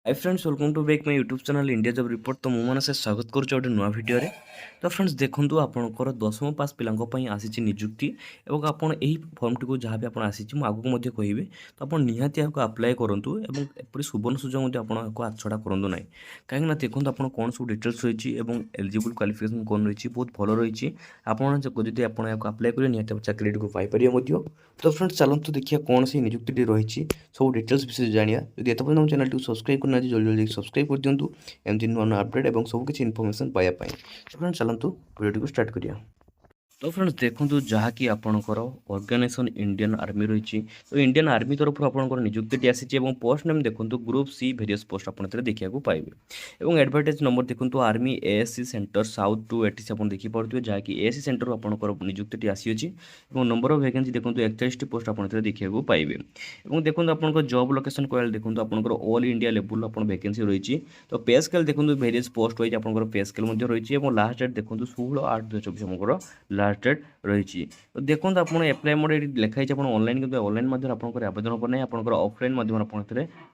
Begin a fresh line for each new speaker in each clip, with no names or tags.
Hi friends welcome to back my YouTube channel India Job Report. तो मुझे स्वागत करुच्चे गोटे नुआ भिडियो। तो फ्रेंड्स देखूँ आपंकर 10वीं पास पिलांई आसी निजुक्ति और आपड़ यही फर्म टी जहाँ भी आसी आगू कहबी। तो आप निहाती आप्लाय करूँ और एपरी सुवर्ण सुजोग आपको आछड़ा करूँ ना कहीं देखो आप कौन सब डिटेल्स रही एलिजिबल क्वालिफिकेशन कौन रही बहुत भल रही आपड़ी आप्लाय करेंगे निहाती चाकरी पाइपर। तो फ्रेंड्स चलते देखिए कौन सी निजुक्ति रही सब डिटेल्स विषय जाना। यदि एत पर्यटन चैनल टी सब्सक्राइब करना जल्दी जल्दी सब्सक्राइब कर दिंतु एमती नुआ नुआ अपडेट और सबकि इनफर्मेशन पाइबापी। तो फ्रेंड्स चलतु वीडियो को स्टार्ट करिया। तो फ्रेंड्स देखो जहाँकि आपणकर ऑर्गेनाइजेशन इंडियन आर्मी रही। तो इंडियन आर्मी तरफ आपंकर निजुक्ति आसी पोस्ट नेम देखो ग्रुप सी भेरियस पोस्ट आप देखा पाइबे और एडवर्टाइज नंबर देखो आर्मी एएससी सेंटर साउथ 280 आप देखिपे जहाँकि एएससी सेंटर आपंकर निजुक्ति आसी नंबर ऑफ वैकेंसी देखो 41 पोस्ट आप देखा पाइबे और देखो आप जॉब लोकेशन कहले देखो आपंकर ऑल इंडिया लेवल आप वैकेंसी रही। तो पे स्केल देखो भेरियस पोस्ट वाइज आप पे स्केल रही और लास्ट डेट देखो 16/8/2024 लास्ट डेट रही। तो देखो आप एप्लाय मोड ये लिखाई आप ऑनलाइन कि ऑनलाइन आप आवेदन करना आप ऑफलाइन आप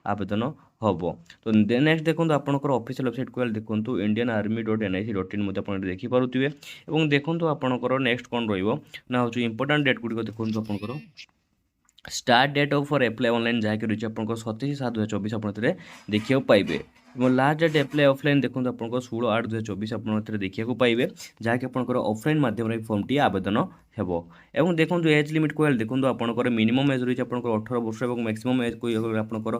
आवेदन हम। तो नेक्स्ट देखो आपंकर ऑफिशियल वेबसाइट को देखो इंडियन आर्मी .nic.in आप देखिपे और देखो आपंकर नेक्स्ट कौन रहा हूँ इंपोर्टाट डेट गुड़िक देखो आपंकर start date of for apply online जहाँकि रही है आपको 27/7/2024 आप देखा पाइबे और लास्ट डेट एप्लाय ऑफलाइन देखो आपको 16/8/2024 आप देखा पाइबे जहाँकि आपंकर ऑफलाइन मध्यम फर्म टी आवेदन हेबो। एवं देखो एज लिमिट कहले देखो आपंकर मिनिमम एज रही है आपंकर 18 वर्ष और मैक्सिमम एज को आपंकर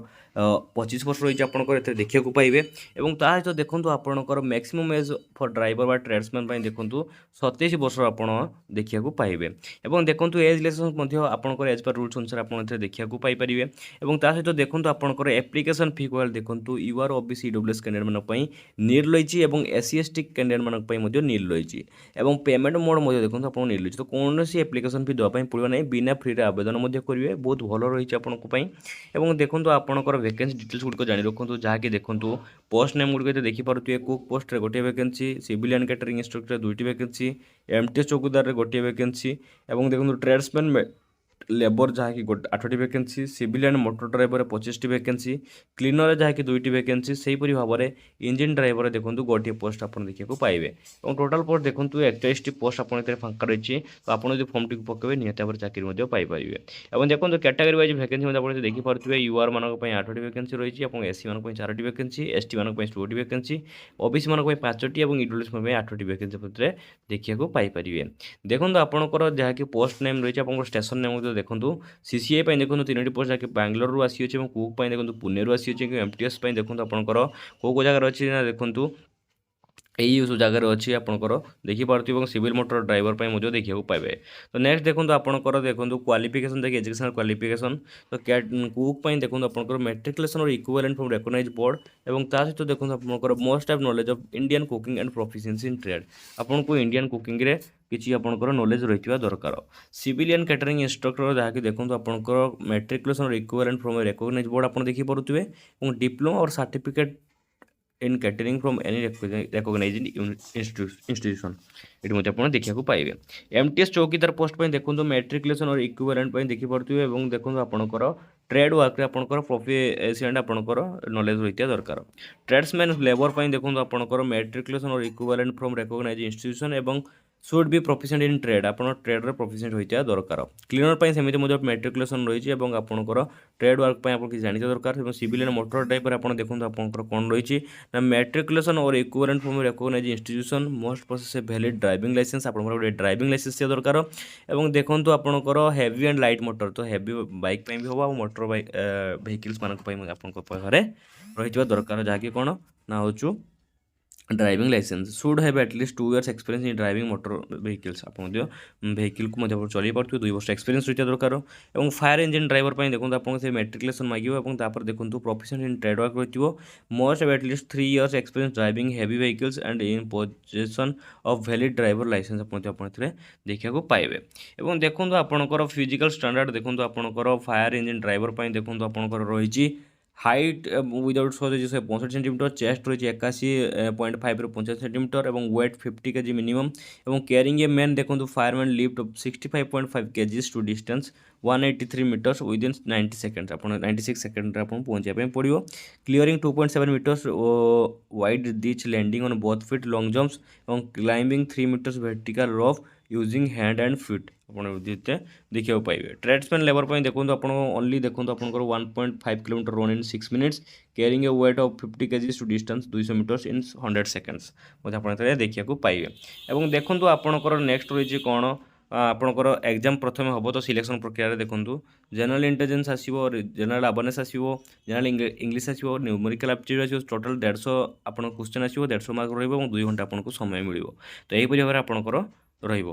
25 वर्ष रही है देखा पाइबे और ता सहित देखो आपंकर मैक्सिमम एज फॉर ड्राइवर बा ट्रेड्समैन देखो 27 वर्ष आप देखा पाइबे और देखो एज रिलेसन आपंकर एज पर रूल्स अनुसार आप देखा पाइपर और ता सहित देखो आपंकर एप्लिकेशन फी कहले देखो यूआर ओबीसी ईडब्ल्यूएस कैंडिडेट मानी नील रही और एससी एसटी कैंडिडेट मानी नील रही और पेमेंट मोड देखो आप नील रही। तो कौन सी एप्लिकेशन फी देवाई पड़ो ना बिना फ्री आवेदन करेंगे बहुत भल रही है और देखो आपंकर वैकेंसी डिटेल्स गुड़िक जाणी रखुद जहाँकि देखो पोस्ट नेम गुड़िक देखिपे कुक पोस्ट गोटे वैकेंसी सिविलियन कैटरिंग इंस्ट्रक्टर 2टी वैकेंसी एमटीएस चौकीदार गोटे वैकेंसी और देखो ट्रेड्समैन लेबर जहाँकि 8टी वैकेंसी सिविलियन मोटर ड्राइवर 25टी वैकेंसी क्लीनर जहाँकि 2टी वैकेंसी से भाव में इंजिन ड्राइवर देखो गोटे पोस्ट आप देखा पाइबे और टोटाल पोस्ट देखो 41टी पोस्ट आप फाँका रही। तो आपड़ फर्म टी पकेबे निहत भाव चाकरी पाइपर और देखो कैटेगरी वाइज वैकेंसी आप देखिपे यूआर मानक 8टी वैकेंसी रही और एससी मानक 4टी वैकेंसी एसटी मानक 16टी वैकेंसी ओबीसी मानक 5टी और ईडब्ल्यूएस 8टी वैकेंसी देखा पाइपर। देखो आपंकर जहाँकि पोस्ट नेम रही है स्टेशन नेम देखो सीसीआई देखो 3टी पोस्ट जहाँकि बांग्लोर आसी कुक देखो पुणे आसी एमटीएस देखो आपंकर कौ जगह अच्छी ना देखो यही सब जगह अच्छी आपंकर देखिपे सिविल मोटर ड्राइवर पर देखा पाइबे। तो नेक्स्ट देखो आपंकर देखो क्वालिफिकेशन देखिए एजुकेशनल क्वालिफिकेशन। तो कुक देखो आपंकर मेट्रिकुलेशन और इक्विवेलेंट फ्रॉम रिकॉग्नाइज्ड बोर्ड और ता सहित देखो आपंकर most of knowledge of Indian cooking and proficiency in trade आपको इंडियन कुकिंग रे किसी आपंकर नॉलेज रही दरकार। सिविलियन कैटरिंग इंस्ट्रक्टर जहाँकि देखो आपंकर मेट्रिकुलेशन और इक्विवेलेंट फ्रॉम रिकॉग्नाइज्ड बोर्ड आप देखिपे और डिप्लोमा और certificate in catering from any recognised institution ये आप देखा पाइबे। एमटीएस चौकीदार पोस्ट पर देखो मेट्रिकुलेशन और इक्विवेलेंट देखिपे और देखो आपंकर ट्रेड वर्क आपंकर प्रोफिशिएंट आपंकर नॉलेज रही दरकार। ट्रेड्समैन लेबर देखो आपंकर मेट्रिकुलेशन और इक्विवेलेंट फ्रॉम रिकॉग्नाइज्ड इंस्टीट्यूशन और should be proficient in trade आप ट्रेड प्रोफिशिएंट होता दरकार। क्लीनर सेमती मेट्रिकुलेशन रही और आपंकर ट्रेड वर्क आप किसी जानते दरकार। सिविलियन मोटर ड्राइवर आप देखो आपंकर कौन रही ना मेट्रिकुलेशन और equivalent from recognised institution must possess valid driving licence आप ड्राइविंग लाइसेंस दरकार। और देखो आपंकर हेवी एंड लाइट मोटर तो हेवी बाइक भी हम और मोटर बाइक भेहिकल्स मानक आप रही दरकार जहाँकि कौन ना हूँ driving licence should have at least 2 years experience in driving motor vehicles आप भेहिकल को चल पारे 2 वर्ष एक्सपीरियंस रही दरकार। और फायर इंजिन ड्राइवर देखो आपको से मेट्रिकुलेशन मांगे और देखो प्रोफिशिएंट इन ट्रेड वर्क रही must have at least 3 years experience driving heavy vehicles and in possession of valid driver licence आप देखा पाइबे। और देखो आपंकर फिजिकल स्टैंडर्ड देखो आपंकर फायर इंजिन ड्राइवर देखो आपंकर रही हाइट विदाउट शो रही 65 सेंटीमीटर, चेस्ट रही 81.5 65 सेंटीमीटर और वेट 50 kg मिनिमम और कैरिंग ए मैन देखो fireman lift 65.5 kg to distance 183 metres within 90 seconds आप 96 सेकेंड आप पहुँचापी पड़ो। Clearing 2.7 metres wide ditch landing on both feet long jumps और climbing 3 metres vertical rope using hand and feet आप देखा पाइबे। ट्रेड्समैन लेबर पर देखो आप ओनली देखो आप 1.5 kilometre run in 6 minutes carrying a weight of 50 kg to distance 200 metres in 100 seconds आप देखा पाइबे। और देखो आपंकर नेक्स्ट रही कौन आपंकर एग्जाम प्रथम हम तो सिलेक्शन प्रक्रिया देखूँ जनरल इंटेलिजेंस आसो जनरल अवेयरनेस आसो जनरल इंग्लिश आसो न्यूमेरिकल एप्टीट्यूड आसो टोटाल 150 आप क्वेश्चन आसो 150 मार्क रहा 2 घंटा आपको समय मिल तो यहीपरि भाव में आपंकर रही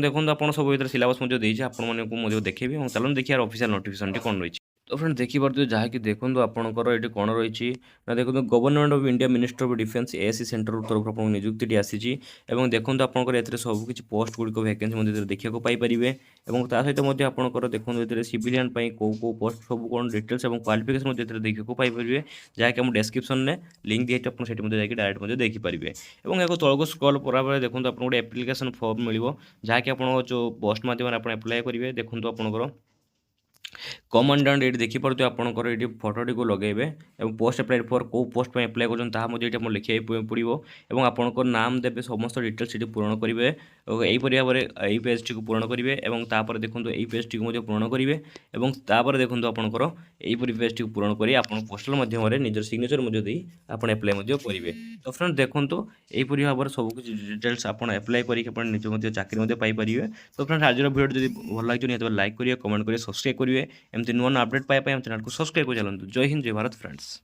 देखो आप सब भर सिलेबस आपको देखेबी और चलो देखिए ऑफिशियल नोटिफिकेशन कौन रही। तो फ्रेंड देखिए जहाँकि देखो आपंकर ये कौन रही ना देखो government of India minister of defence ASC centre तरफ आप निजुक्ति आसी देखो आपंकर ए सबकि पोस्ट गुड़िक भैकेन्सी देखा पाइपर और ता सहित आपंकर देखो सिविलियन कौ पोस्ट सब कौन डिटेल्स और क्वालिफिकेशन देखा पाइपर जहाँकि आम डेस्क्रिप्शन में लिंक दिए आपड़ी डायरेक्ट देखिपारे और एक तौक स्क्रॉल पर देखो आप गोटे एप्लिकेशन फॉर्म मिल जहाँकि आप जो पोस्ट मध्यम एप्लाय करेंगे देखो आपंकर कमांडेंट ये देखिपे आपंकर ये फटोटी को लगे और पोस्ट अप्लाई फॉर कौ पोस्ट पर अप्लाई कर लिखा पड़ो और आपंकर नाम देते समस्त डिटेल्स ये पूरण करेंगे और यहीपरि भाव में यही पेज टी पूरण करेंगे और तापर देखो यही पेज टी पूरण करेंगे और तापर देखो आपंकर यहीपरि पेज टी पूरण कर पोस्टाल मध्यम निजर सिग्नेचर आप अप्लाई करेंगे। तो फ्रेंड देखो यहीपरि भाव में सबकि डिटेल्स आप अप्लाई करके निज चाकरी पाइपर। तो फ्रेंड आज भिडियो जब भल लगे निहत लाइक करेंगे कमेंट करेंगे सब्सक्राइब करेंगे एमती नुआ अपडेट पाइबा चैनल को सब्सक्राइब कर चलते। जय हिंद जय भारत फ्रेंड्स।